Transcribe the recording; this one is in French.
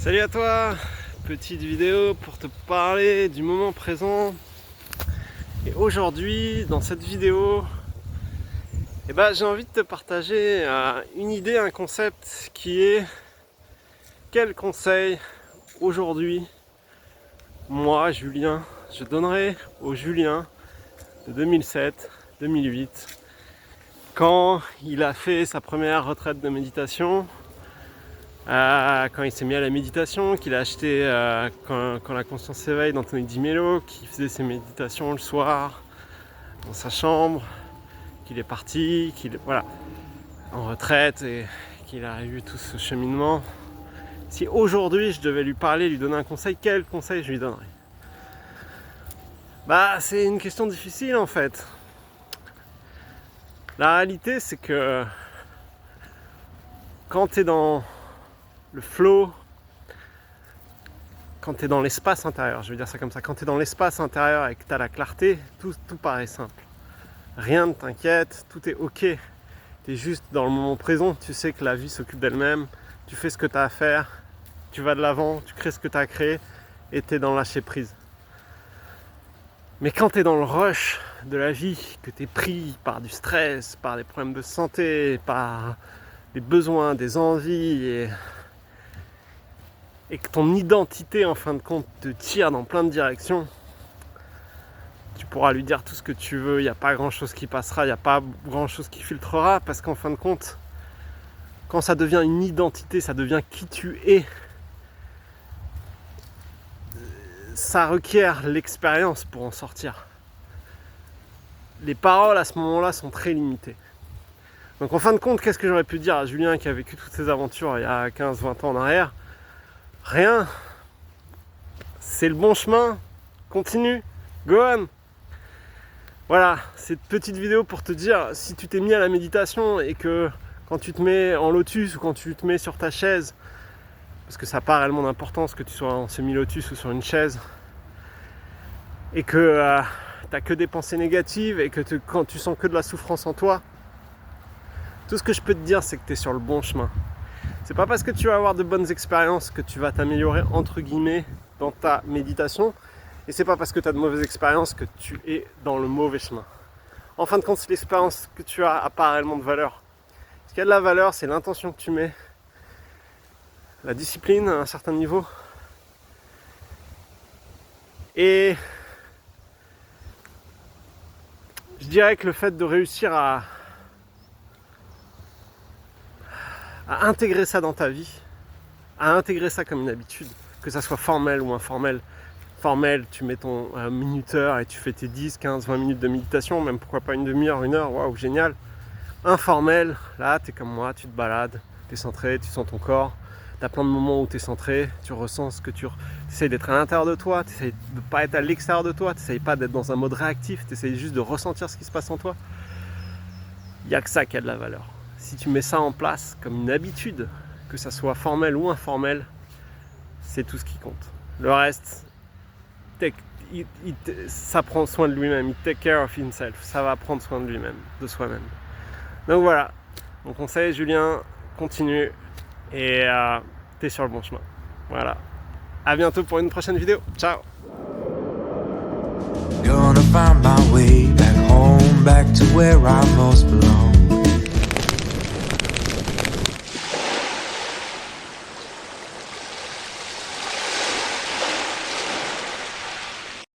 Salut à toi, petite vidéo pour te parler du moment présent. Et aujourd'hui, dans cette vidéo, j'ai envie de te partager une idée, un concept qui est: quel conseil aujourd'hui, moi, Julien, je donnerais au Julien de 2007, 2008, quand il a fait sa première retraite de méditation. Quand il s'est mis à la méditation, qu'il a acheté quand la conscience s'éveille d'Anthony Di Mello, qui faisait ses méditations le soir dans sa chambre, qu'il est parti, en retraite et qu'il a eu tout ce cheminement. Si aujourd'hui je devais lui parler, lui donner un conseil, quel conseil je lui donnerais? C'est une question difficile en fait. La réalité, c'est que quand tu es dans le flow, quand tu es dans l'espace intérieur, je vais dire ça comme ça, quand tu es dans l'espace intérieur et que tu as la clarté, tout paraît simple. Rien ne t'inquiète, tout est ok. Tu es juste dans le moment présent, tu sais que la vie s'occupe d'elle-même, tu fais ce que tu as à faire, tu vas de l'avant, tu crées ce que tu as à créer et tu es dans le lâcher prise. Mais quand tu es dans le rush de la vie, que tu es pris par du stress, par des problèmes de santé, par des besoins, des envies, et que ton identité en fin de compte te tire dans plein de directions, tu pourras lui dire tout ce que tu veux, il n'y a pas grand chose qui passera, il n'y a pas grand chose qui filtrera, parce qu'en fin de compte, quand ça devient une identité, ça devient qui tu es, ça requiert l'expérience pour en sortir. Les paroles à ce moment-là sont très limitées. Donc en fin de compte, qu'est-ce que j'aurais pu dire à Julien qui a vécu toutes ces aventures il y a 15-20 ans en arrière? Rien. C'est le bon chemin. Continue. Go on. Voilà, cette petite vidéo pour te dire, si tu t'es mis à la méditation et que quand tu te mets en lotus ou quand tu te mets sur ta chaise, parce que ça n'a pas réellement d'importance que tu sois en semi-lotus ou sur une chaise, et que tu n'as que des pensées négatives et que quand tu sens que de la souffrance en toi, tout ce que je peux te dire, c'est que tu es sur le bon chemin. C'est pas parce que tu vas avoir de bonnes expériences que tu vas t'améliorer entre guillemets dans ta méditation, et c'est pas parce que tu as de mauvaises expériences que tu es dans le mauvais chemin. En fin de compte, c'est l'expérience que tu as pas réellement de valeur. Ce qui a de la valeur, c'est l'intention que tu mets, la discipline à un certain niveau, et je dirais que le fait de réussir à intégrer ça dans ta vie, à intégrer ça comme une habitude, que ça soit formel ou informel. Formel, tu mets ton minuteur et tu fais tes 10, 15, 20 minutes de méditation, même pourquoi pas une demi-heure, une heure, waouh, génial. Informel, là, tu es comme moi, tu te balades, tu es centré, tu sens ton corps, tu as plein de moments où tu es centré, tu ressens ce que tu essayes d'être à l'intérieur de toi, tu essayes de ne pas être à l'extérieur de toi, tu n'essayes pas d'être dans un mode réactif, tu essayes juste de ressentir ce qui se passe en toi. Il n'y a que ça qui a de la valeur. Si tu mets ça en place comme une habitude, que ça soit formel ou informel, c'est tout ce qui compte. Le reste, ça prend soin de lui-même, il take care of himself, ça va prendre soin de lui-même, de soi-même. Donc voilà, mon conseil, Julien, continue et t'es sur le bon chemin. Voilà, à bientôt pour une prochaine vidéo, ciao. Gonna find my way back home, back to where I most belong.